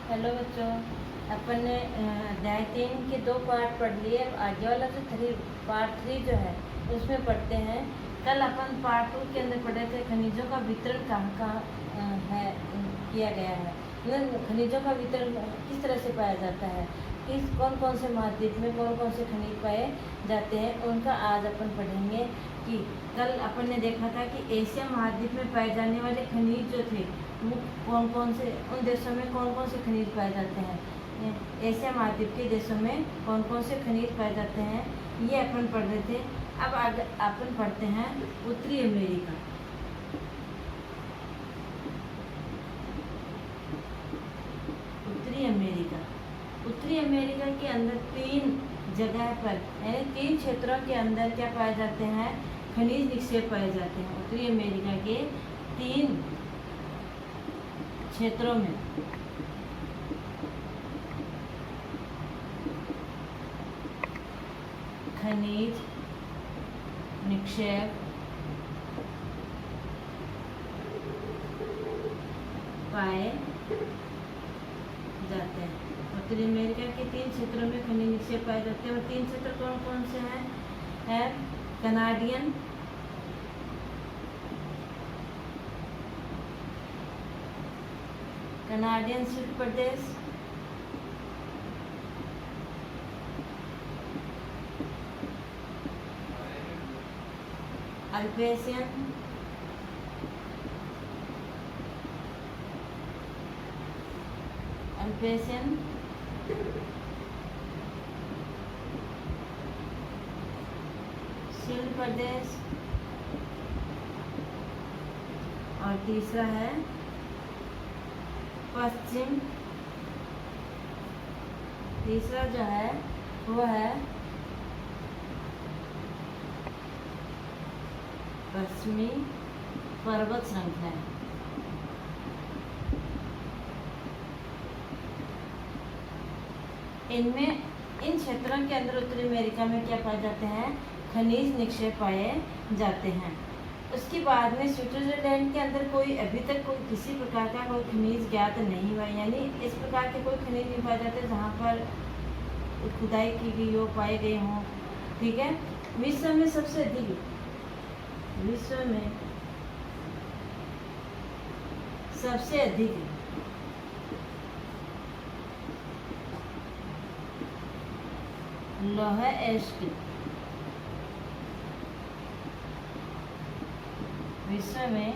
Hello बच्चों, अपन ने अध्याय 3 के 2 पार्ट पढ़ लिए। अब आगे वाला जो पार्ट 3 जो है उसमें पढ़ते हैं। कल अपन पार्ट 2 के अंदर पढ़े थे खनिजों का वितरण कहाँ कहाँ है किया गया है, मतलब खनिजों का वितरण किस तरह से पाया जाता है, किस कौन कौन से महाद्वीप में कौन कौन से खनिज पाए जाते हैं, उनका आज अपन पढ़ेंगे। कि कल अपन ने देखा था कि एशिया महाद्वीप में पाए जाने वाले खनिज जो थे वो कौन कौन से, उन देशों में कौन कौन से खनिज पाए जाते हैं, एशिया महाद्वीप के देशों में कौन कौन से खनिज पाए जाते हैं, ये अपन पढ़ रहे थे। अब आगे अपन पढ़ते हैं उत्तरी अमेरिका। उत्तरी अमेरिका उत्तरी अमेरिका के अंदर 3 जगह पर यानी 3 क्षेत्रों के अंदर क्या पाए जाते हैं, खनिज निक्षेप पाए जाते हैं। उत्तरी अमेरिका के 3 क्षेत्रों में खनिज निक्षेप पाए जाते हैं। उत्तरी अमेरिका के 3 क्षेत्रों में खनिज निक्षेप पाए जाते हैं। और 3 क्षेत्र कौन कौन से हैं? है कनाडियन शिल्प प्रदेश, अल्पेशियन शिल्प प्रदेश, और तीसरा है तीसरा जो है वो है पश्चिमी पर्वत श्रृंखला। इनमें इन क्षेत्रों के अंदर उत्तरी अमेरिका में क्या पाए जाते हैं, खनिज निक्षेप पाए जाते हैं। उसके बाद में स्विट्जरलैंड के अंदर कोई अभी तक कोई किसी प्रकार का कोई खनिज ज्ञात नहीं हुआ, यानी इस प्रकार के कोई खनिज नहीं पाए जाते जहाँ पर खुदाई की गई हो, पाए गए हों। ठीक है। विश्व में सबसे अधिक लौह एस्क, विश्व में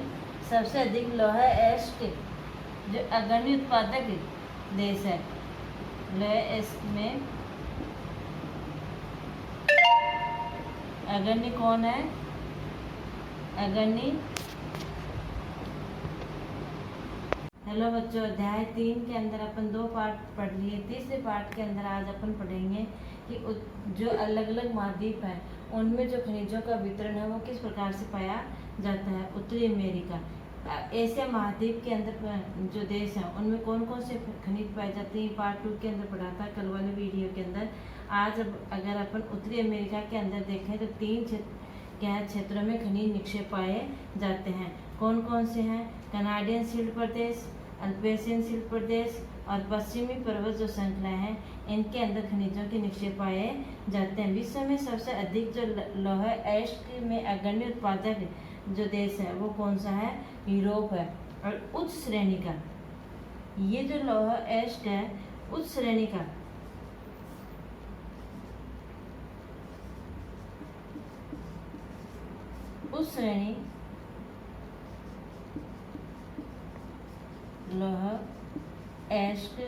सबसे अधिक लौह एस्क जो अग्रणी उत्पादक देश है। लौह एस्क में अग्रणी कौन है? अग्रणी। हेलो बच्चों, अध्याय 3 के अंदर अपन 2 पार्ट पढ़ लिए। तीसरे पार्ट के अंदर आज अपन पढ़ेंगे कि जो अलग अलग महाद्वीप हैं उनमें जो खनिजों का वितरण है वो किस प्रकार से पाया जाता है। उत्तरी अमेरिका, एशिया महाद्वीप के अंदर जो देश हैं उनमें कौन कौन से खनिज पाए जाते हैं, पार्ट 2 के अंदर पढ़ा था कल वाले वीडियो के अंदर। आज अब अगर अपन उत्तरी अमेरिका के अंदर देखें तो 3 क्षेत्रों में खनिज निक्षेप पाए जाते हैं। कौन कौन से हैं? कनाडियन शिल्प प्रदेश, अल्पेशियन शिल्प प्रदेश और पश्चिमी पर्वत जो श्रृंखला है, इनके अंदर खनिजों के निक्षेप पाए जाते हैं। विश्व में सबसे अधिक जो लौह एस्क में अग्रणी उत्पादक जो देश है वो कौन सा है? यूरोप है। और उच्च श्रेणी का ये जो लौह एस्क है, उच्च श्रेणी का लौह एस्क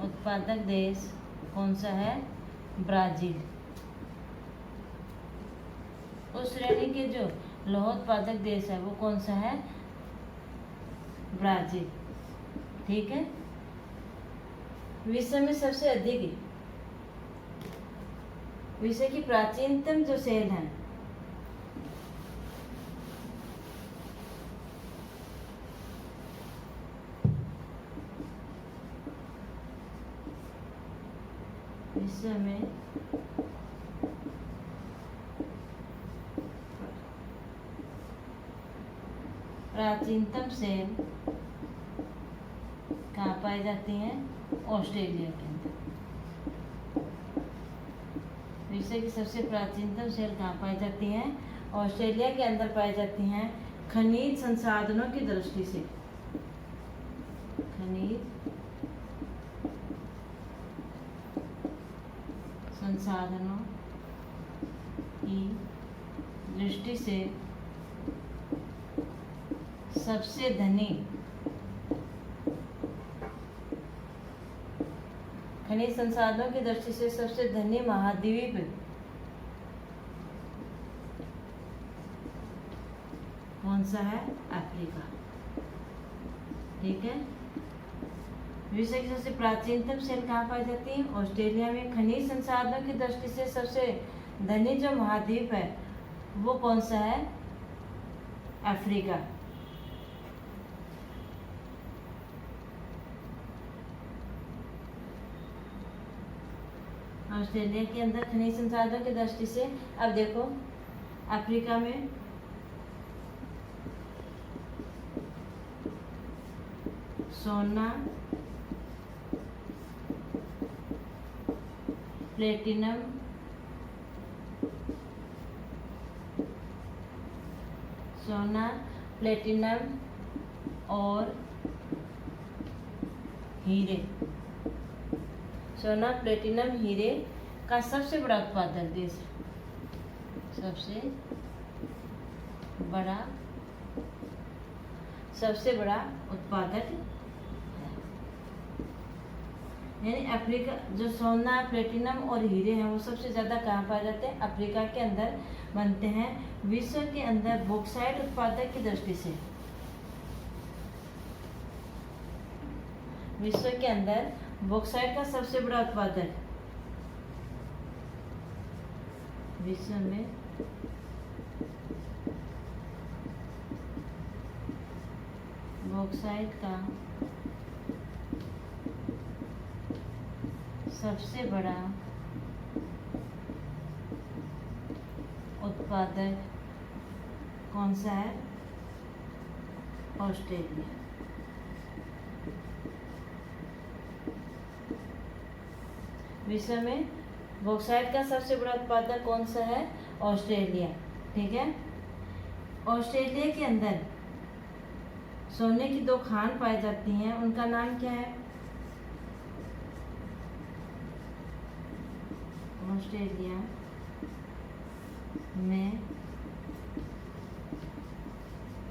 उत्पादक देश कौन सा है? ब्राजील। उस श्रेणी के जो लौह उत्पादक देश है वो कौन सा है? ब्राजील। ठीक है। विश्व में सबसे अधिक, विश्व की प्राचीनतम जो शहर है विश्व में प्राचीनतम सेल कहाँ पाई जाती हैं? ऑस्ट्रेलिया के अंदर। विश्व की सबसे प्राचीनतम सेल कहाँ पाई जाती हैं? ऑस्ट्रेलिया के अंदर पाई जाती हैं। खनिज संसाधनों की दृष्टि से, खनिज संसाधनों की दृष्टि से सबसे धनी, खनिज संसाधनों की दृष्टि से सबसे धनी महाद्वीप कौन सा है? अफ्रीका। ठीक है। विश्व की सबसे प्राचीनतम सेल कहाँ पाई जाती है? ऑस्ट्रेलिया में। खनिज संसाधनों की दृष्टि से सबसे धनी जो महाद्वीप है वो कौन सा है? अफ्रीका। ऑस्ट्रेलिया के अंदर खनिज संसाधनों की दृष्टि से। अब देखो अफ्रीका में सोना, प्लेटिनम, सोना, प्लेटिनम और हीरे। सोना, प्लेटिनम, हीरे का सबसे बड़ा उत्पादक देश है। सबसे बड़ा उत्पादक है। यानी अफ्रीका, जो सोना, प्लेटिनम और हीरे हैं वो सबसे ज़्यादा कहाँ पाए जाते हैं? अफ्रीका के अंदर बनते हैं। विश्व के अंदर बॉक्साइट उत्पादक की दृष्टि से, विश्व के अंदर बॉक्साइट का सबसे बड़ा उत्पादक, विश्व में बॉक्साइट का सबसे बड़ा उत्पादक कौन सा है? ऑस्ट्रेलिया। विश्व में बॉक्साइट का सबसे बड़ा उत्पादक कौन सा है? ऑस्ट्रेलिया। ठीक है। ऑस्ट्रेलिया के अंदर सोने की दो खान पाई जाती हैं, उनका नाम क्या है? ऑस्ट्रेलिया में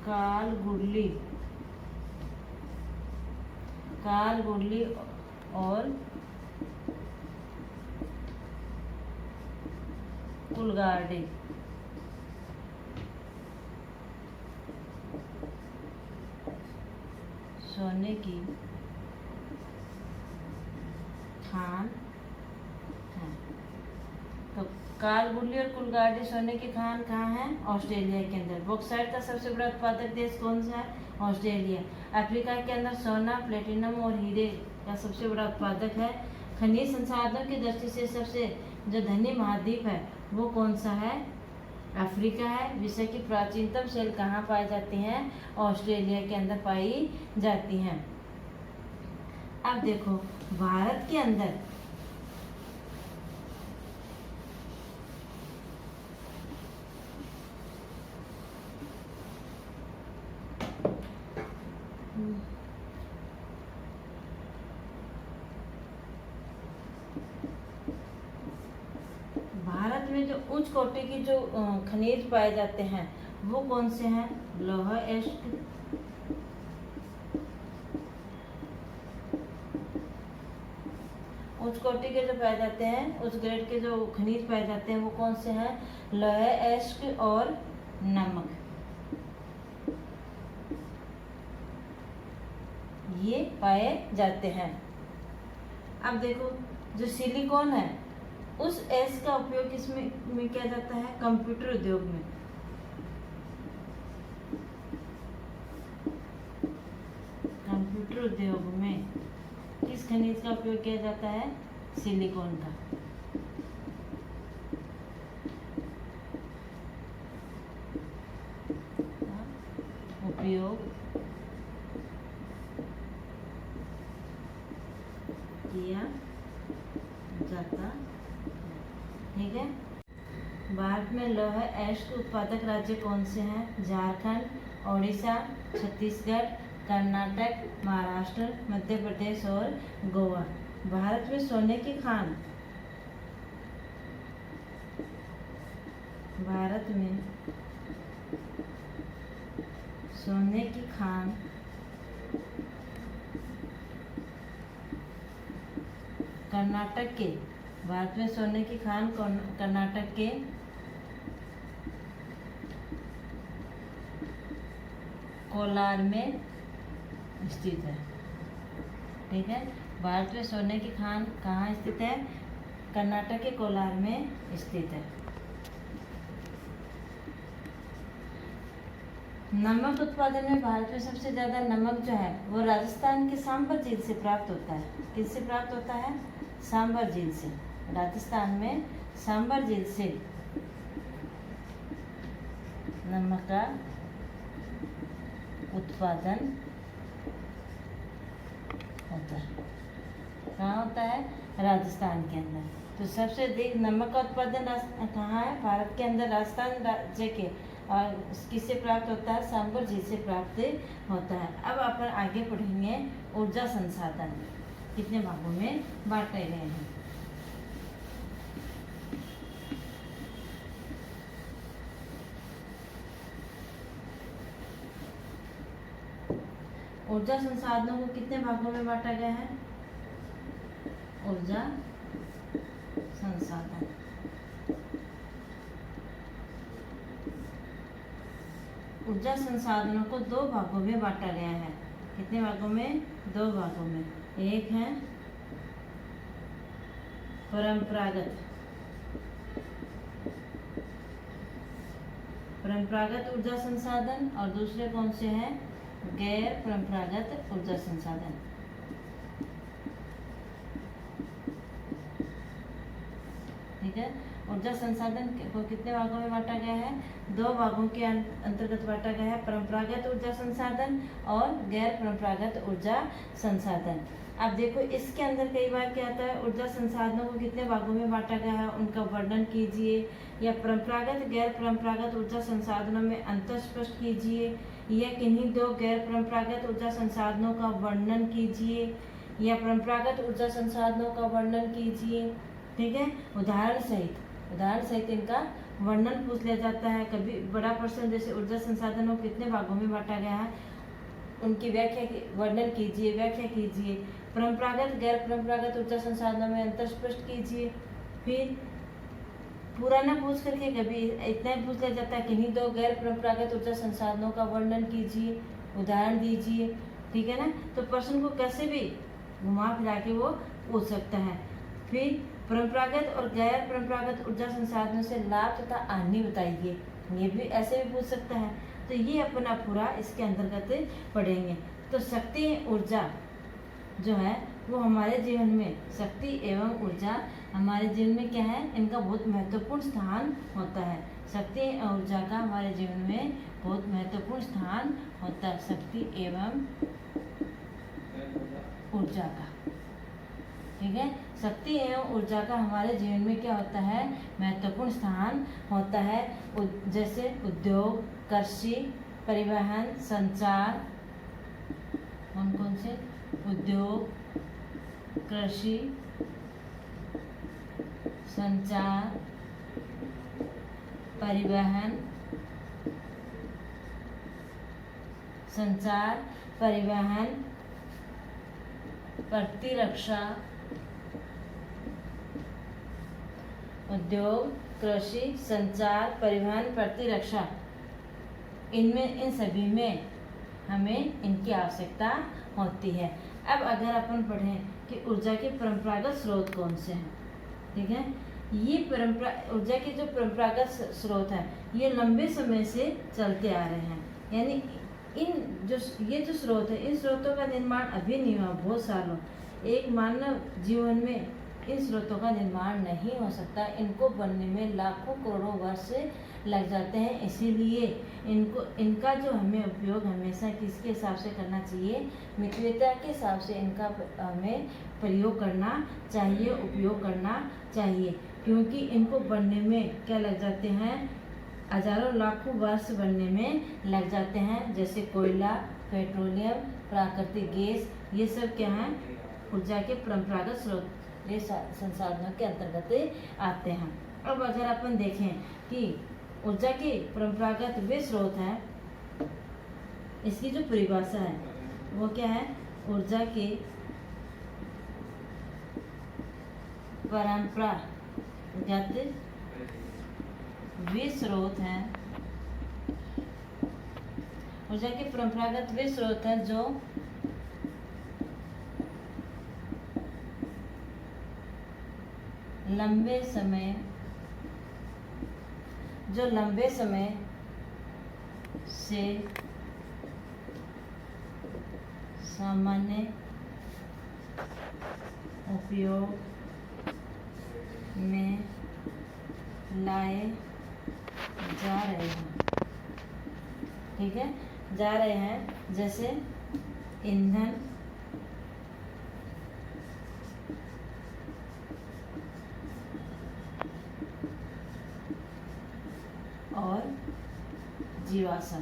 कालगुडली और कुलगार्डी। सोने की खान है। तो कालगुडली और कुलगार्डी सोने की खान कहाँ है? ऑस्ट्रेलिया के अंदर। बॉक्साइट का सबसे बड़ा उत्पादक देश कौन सा है? ऑस्ट्रेलिया। अफ्रीका के अंदर सोना, प्लेटिनम और हीरे का सबसे बड़ा उत्पादक है। खनिज संसाधनों की दृष्टि से सबसे जो धनी महाद्वीप है वो कौन सा है? अफ्रीका है। विश्व की प्राचीनतम सेल कहाँ पाई जाती हैं? ऑस्ट्रेलिया के अंदर पाई जाती हैं। अब देखो भारत के अंदर भारत में जो उच्च कोटि की जो खनिज पाए जाते हैं वो कौन से हैं? लौह एस्क, उच्च कोटि के जो पाए जाते हैं, उच्च ग्रेड के जो खनिज पाए जाते हैं वो कौन से हैं? लौह एस्क और नमक। ये पाए जाते हैं। अब देखो जो सिलिकॉन है उस एस का उपयोग किसमें किया जाता है? कंप्यूटर उद्योग में। कंप्यूटर उद्योग में किस खनिज का उपयोग किया जाता है? सिलिकॉन का। उपयोग उपयोग किया जाता है। ठीक है। भारत में लौह अयस्क के उत्पादक राज्य कौन से हैं? झारखंड, ओडिशा, छत्तीसगढ़, कर्नाटक, महाराष्ट्र, मध्य प्रदेश और गोवा। भारत में सोने की खान, भारत में सोने की खान कर्नाटक के, भारत में सोने की खान कर्नाटक के कोलार में स्थित है। ठीक है। भारत में सोने की खान कहाँ स्थित है? कर्नाटक के कोलार में स्थित है। नमक उत्पादन में भारत में सबसे ज़्यादा नमक जो है वो राजस्थान के सांभर झील से प्राप्त होता है। किससे प्राप्त होता है? सांभर झील से। राजस्थान में सांभर झील से नमक का उत्पादन होता है। कहाँ होता है? राजस्थान के अंदर। तो सबसे अधिक नमक का उत्पादन कहाँ है? भारत के अंदर राजस्थान राज्य के। और किससे प्राप्त होता है? सांभर झील से प्राप्त होता है। अब अपन आगे पढ़ेंगे ऊर्जा संसाधन कितने भागों में बांटे गए हैं। ऊर्जा संसाधनों को कितने भागों में बांटा गया है? ऊर्जा संसाधन ऊर्जा संसाधनों को दो भागों में बांटा गया है। कितने भागों में? दो भागों में। एक है परंपरागत ऊर्जा संसाधन और दूसरे कौन से हैं? गैर परंपरागत ऊर्जा संसाधन। ठीक है। ऊर्जा संसाधन को कितने भागों में बांटा गया है? दो भागों के अंतर्गत बांटा गया है, परंपरागत ऊर्जा संसाधन और गैर परंपरागत ऊर्जा संसाधन। अब देखो इसके अंदर कई बार क्या आता है, ऊर्जा संसाधनों को कितने भागों में बांटा गया है उनका वर्णन कीजिए, या परंपरागत गैर परंपरागत ऊर्जा संसाधनों में अंतर स्पष्ट कीजिए, या किन्हीं दो गैर परंपरागत ऊर्जा संसाधनों का वर्णन कीजिए, या परंपरागत ऊर्जा संसाधनों का वर्णन कीजिए। ठीक है। उदाहरण सहित इनका वर्णन पूछ लिया जाता है। कभी बड़ा प्रश्न जैसे ऊर्जा संसाधनों कितने भागों में बांटा गया है उनकी व्याख्या वर्णन कीजिए, व्याख्या कीजिए। परंपरागत गैर परंपरागत ऊर्जा संसाधनों में अंतर स्पष्ट कीजिए। फिर पूरा ना पूछ करके कभी इतना ही पूछ लिया जाता है, किन्हीं दो गैर परंपरागत ऊर्जा संसाधनों का वर्णन कीजिए, उदाहरण दीजिए। ठीक है ना। तो प्रश्न को कैसे भी घुमा फिरा के वो पूछ सकता है। फिर परंपरागत और गैर परंपरागत ऊर्जा संसाधनों से लाभ तथा हानि बताइए, ये भी ऐसे भी पूछ सकता है। तो ये अपना पूरा इसके अंतर्गत पढ़ेंगे। तो शक्ति ऊर्जा जो है वो हमारे जीवन में, शक्ति एवं ऊर्जा हमारे जीवन में क्या है, इनका बहुत महत्वपूर्ण स्थान होता है। शक्ति और ऊर्जा का हमारे जीवन में बहुत महत्वपूर्ण स्थान होता है। शक्ति एवं ऊर्जा का। ठीक है। शक्ति एवं ऊर्जा का हमारे जीवन में क्या होता है, महत्वपूर्ण स्थान होता है। जैसे उद्योग, कृषि, परिवहन, संचार। कौन से? उद्योग, कृषि, संचार, परिवहन, प्रतिरक्षा। उद्योग, कृषि, संचार, परिवहन, प्रतिरक्षा, इन सभी में हमें इनकी आवश्यकता होती है। अब अगर अपन पढ़ें कि ऊर्जा के परंपरागत स्रोत कौन से हैं। ठीक है। ये ऊर्जा के जो परंपरागत स्रोत हैं ये लंबे समय से चलते आ रहे हैं। यानी ये जो स्रोत है, इन स्रोतों का निर्माण अभी नहीं हुआ, बहुत सालों। एक मानव जीवन में इन स्रोतों का निर्माण नहीं हो सकता। इनको बनने में लाखों करोड़ों वर्ष लग जाते हैं। इसीलिए इनका जो हमें उपयोग हमेशा किसके हिसाब से करना चाहिए, मित्रता के हिसाब से इनका हमें प्रयोग करना चाहिए, उपयोग करना चाहिए, क्योंकि इनको बनने में क्या लग जाते हैं, हजारों लाखों वर्ष बनने में लग जाते हैं। जैसे कोयला, पेट्रोलियम, प्राकृतिक गैस, ये सब क्या हैं, ऊर्जा के परंपरागत स्रोत, ये संसाधनों के अंतर्गत आते हैं। अब अगर अपन देखें कि ऊर्जा के परंपरागत वे स्रोत हैं, इसकी जो परिभाषा है वो क्या है, ऊर्जा के परंपरागत वे स्रोत हैं, ऊर्जा के परंपरागत वे स्रोत हैं जो लंबे समय से सामान्य उपयोग में लाए जा रहे हैं। ठीक है, जा रहे हैं, जैसे ईंधन, और जीवाश्म,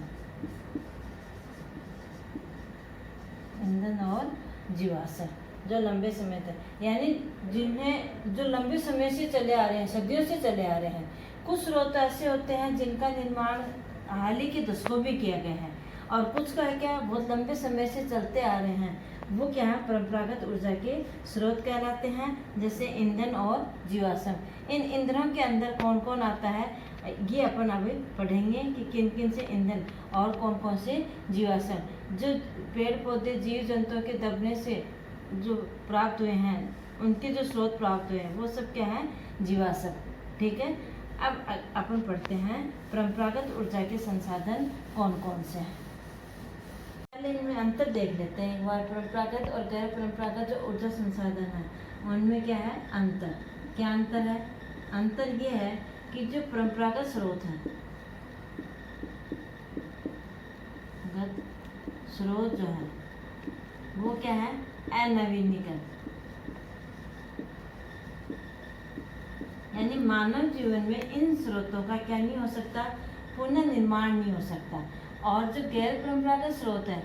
ईंधन और जीवाश्म जो लंबे समय तक, यानी जो लंबे समय से चले आ रहे हैं, सदियों से चले आ रहे हैं। कुछ स्रोत ऐसे होते हैं जिनका निर्माण हाल ही के दशकों में किया गया है, और कुछ का क्या बहुत लंबे समय से चलते आ रहे हैं, वो क्या है, परंपरागत ऊर्जा के स्रोत कहलाते हैं, जैसे ईंधन और जीवाश्म। इन ईंधनों के अंदर कौन कौन आता है, ये अपन अभी पढ़ेंगे कि किन किन से ईंधन और कौन कौन से जीवाश्म, जो पेड़ पौधे जीव जंतुओं के दबने से जो प्राप्त हुए हैं, उनके जो स्रोत प्राप्त हुए हैं, वो सब क्या है, जीवाश्म। ठीक है, अब अपन पढ़ते हैं परंपरागत ऊर्जा के संसाधन कौन कौन से हैं। पहले इनमें अंतर देख लेते हैं एक बार। परंपरागत और गैर परंपरागत जो ऊर्जा संसाधन है, उनमें क्या है अंतर, क्या अंतर है, अंतर ये है कि जो परंपरागत स्रोत हैं, स्रोत जो है वो क्या है, अनवीनीकरण, यानी मानव जीवन में इन स्रोतों का क्या नहीं हो सकता, पुनर्निर्माण नहीं हो सकता। और जो गैर परंपरागत स्रोत है,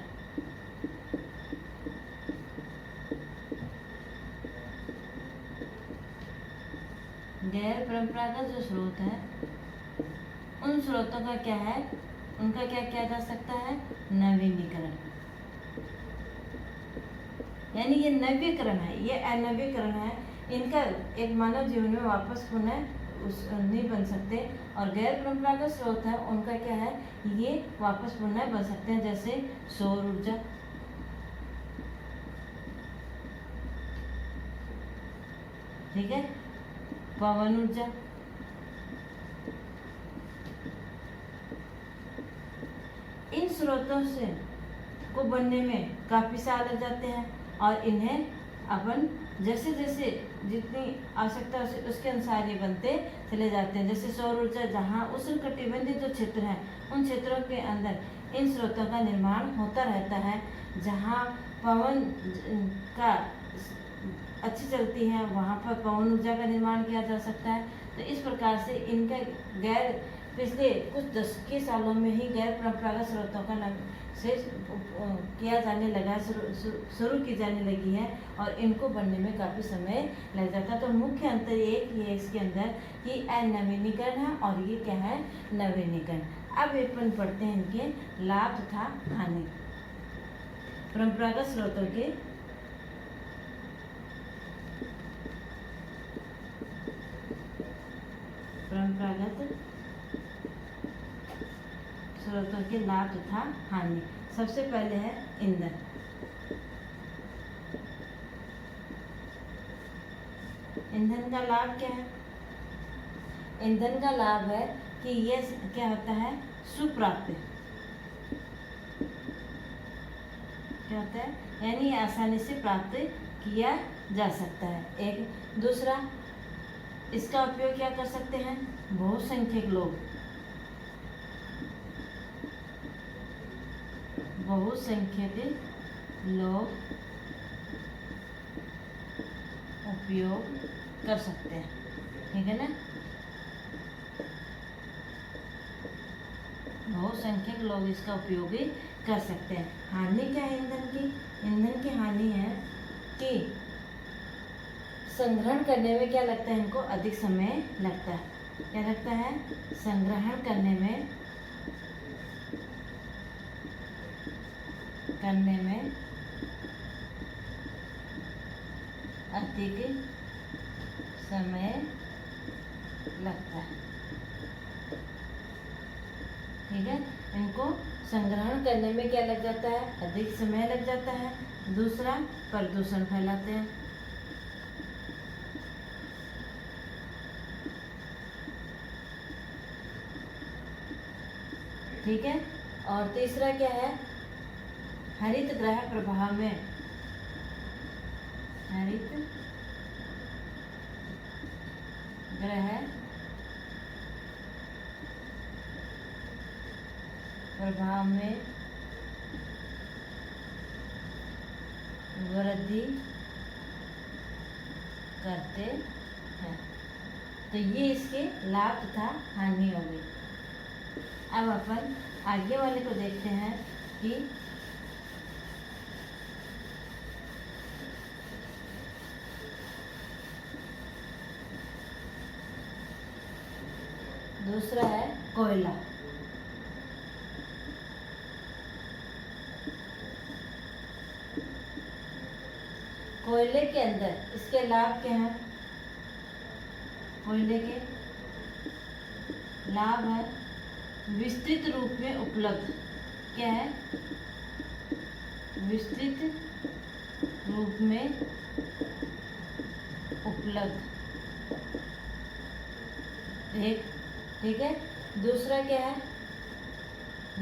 गैर परंपरागत जो स्रोत है, उन स्रोतों का क्या है, उनका क्या किया जा सकता है, नवीनीकरण, यानी ये नवीकरण है, ये अनवीकरण है, इनका एक मानव जीवन में वापस पुनः नहीं बन सकते। और गैर परंपरागत स्रोत है, उनका क्या है, ये वापस पुनः बन सकते हैं, जैसे सौर ऊर्जा, ठीक है, पवन ऊर्जा, इन स्रोतों से को बनने में काफी साल लग जाते हैं, और इन्हें अपन जैसे जैसे जितनी आवश्यकता उसके अनुसार ये बनते चले जाते हैं। जैसे सौर ऊर्जा, जहाँ उष्णकटिबंधीय जो क्षेत्र हैं, उन क्षेत्रों के अंदर इन स्रोतों का निर्माण होता रहता है। जहाँ पवन का अच्छी चलती है, वहाँ पर पवन ऊर्जा का निर्माण किया जा सकता है। तो इस प्रकार से इनका पिछले कुछ दशक सालों में ही गैर परंपरागत स्रोतों का से किया जाने लगा, शुरू की जाने लगी है, और इनको बनने में काफ़ी समय लग जाता है। तो मुख्य अंतर एक ही है इसके अंदर कि अनवीनीकरण है, और ये क्या है, नवीनीकरण। अब अपन पढ़ते हैं इनके लाभ तथा हानि। परंपरागत स्रोतों के स्रोतों के लाभ तथा हानि। सबसे पहले है ईंधन। ईंधन का लाभ क्या है, ईंधन का लाभ है कि ये क्या होता है, सुप्राप्य, क्या होता है, यानी आसानी से प्राप्त किया जा सकता है। एक दूसरा, इसका उपयोग क्या कर सकते हैं, बहुसंख्यक लोग, बहुसंख्यक लोग उपयोग कर सकते हैं। ठीक है ना, बहुसंख्यक लोग इसका उपयोग भी कर सकते हैं। हानि क्या है ईंधन की? ईंधन की हानि है कि संग्रहण करने में क्या लगता है, इनको अधिक समय लगता है। क्या लगता है? संग्रहण करने में अधिक समय लगता है। ठीक है, इनको संग्रहण करने में क्या लग जाता है? अधिक समय लग जाता है। दूसरा, प्रदूषण फैलाते हैं। ठीक है, और तीसरा क्या है? हरित ग्रह प्रभाव में वृद्धि करते हैं। तो ये इसके लाभ तथा हानि हो गई। अब अपन आगे वाले को देखते हैं कि दूसरा है कोयला। कोयले के अंदर इसके लाभ क्या है? कोयले के लाभ है विस्तृत रूप में उपलब्ध। क्या है? विस्तृत रूप में उपलब्ध। ठीक है, दूसरा क्या है?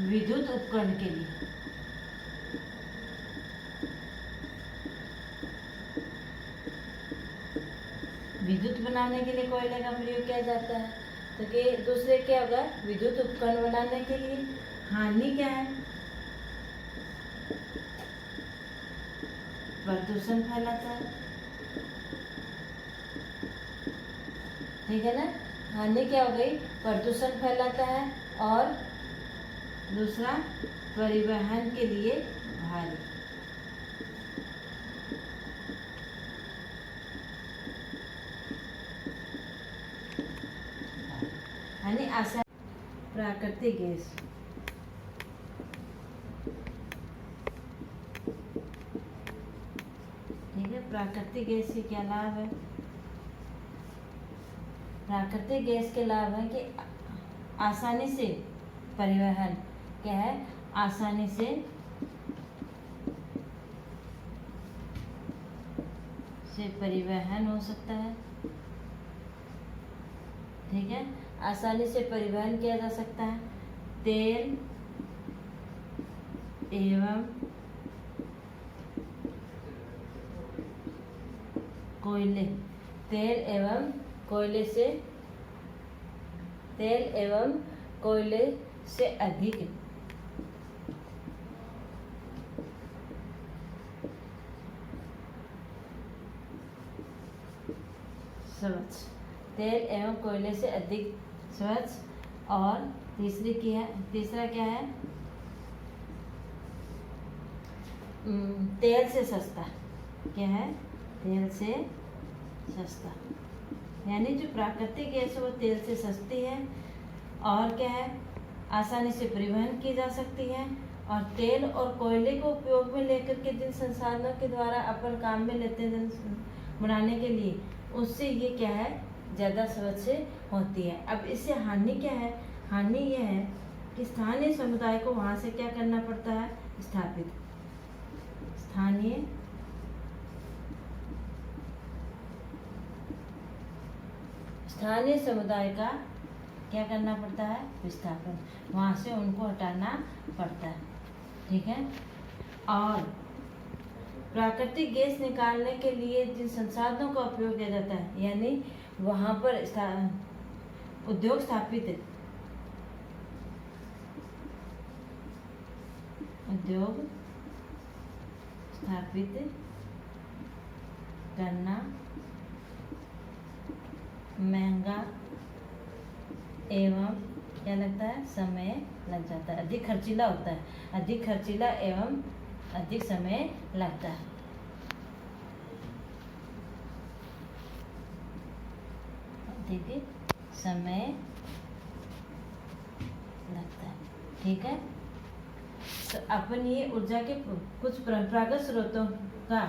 विद्युत उपकरण के लिए। विद्युत बनाने के लिए कोयले का प्रयोग किया जाता है। तो कि दूसरे क्या होगा? विद्युत उपकरण बनाने के लिए। हानि क्या है? प्रदूषण फैलाता है। ठीक है ना, हानि क्या हो गई? प्रदूषण फैलाता है। और दूसरा, परिवहन के लिए भारी। यानी आसान। प्राकृतिक गैस। ठीक है, प्राकृतिक गैस से क्या लाभ है? प्राकृतिक गैस के लाभ है कि आसानी से परिवहन। क्या है? आसानी से परिवहन हो सकता है। ठीक है, आसानी से परिवहन किया जा सकता है। तेल एवं कोयले, तेल एवं कोयले से अधिक स्वच्छ। तेल एवं कोयले से अधिक स्वच्छ। और तीसरा क्या है? तेल से सस्ता। क्या है? तेल से सस्ता। यानी जो प्राकृतिक गैस है वो तेल से सस्ती है। और क्या है? आसानी से परिवहन की जा सकती है। और तेल और कोयले को उपयोग में लेकर के जिन संसाधनों के द्वारा अपन काम में लेते हैं बनाने के लिए, उससे ये क्या है? ज़्यादा स्वच्छ होती है। अब इससे हानि क्या है? हानि ये है कि स्थानीय समुदाय को वहाँ से क्या करना पड़ता है? स्थापित। स्थानीय समुदाय का क्या करना पड़ता है? विस्थापन। वहाँ से उनको हटाना पड़ता है। ठीक है, और प्राकृतिक गैस निकालने के लिए जिन संसाधनों का उपयोग किया जाता है, यानी वहाँ पर उद्योग स्थापित उद्योग स्थापित करना महंगा एवं क्या लगता है, समय लग जाता है, अधिक खर्चीला होता है, अधिक खर्चीला एवं अधिक समय लगता है। अधिक समय लगता है, ठीक है। तो अपन ये ऊर्जा के कुछ परंपरागत स्रोतों का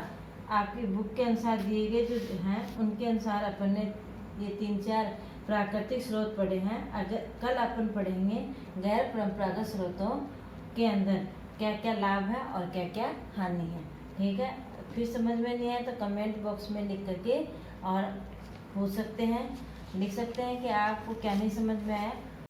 आपकी बुक के अनुसार दिए गए जो हैं उनके अनुसार अपन ने ये 3-4 प्राकृतिक स्रोत पढ़े हैं। अगर कल अपन पढ़ेंगे गैर परंपरागत स्रोतों के अंदर क्या क्या लाभ है और क्या क्या हानि है, ठीक है। फिर समझ में नहीं आए तो कमेंट बॉक्स में लिख करके और पूछ सकते हैं, लिख सकते हैं कि आपको क्या नहीं समझ में आया।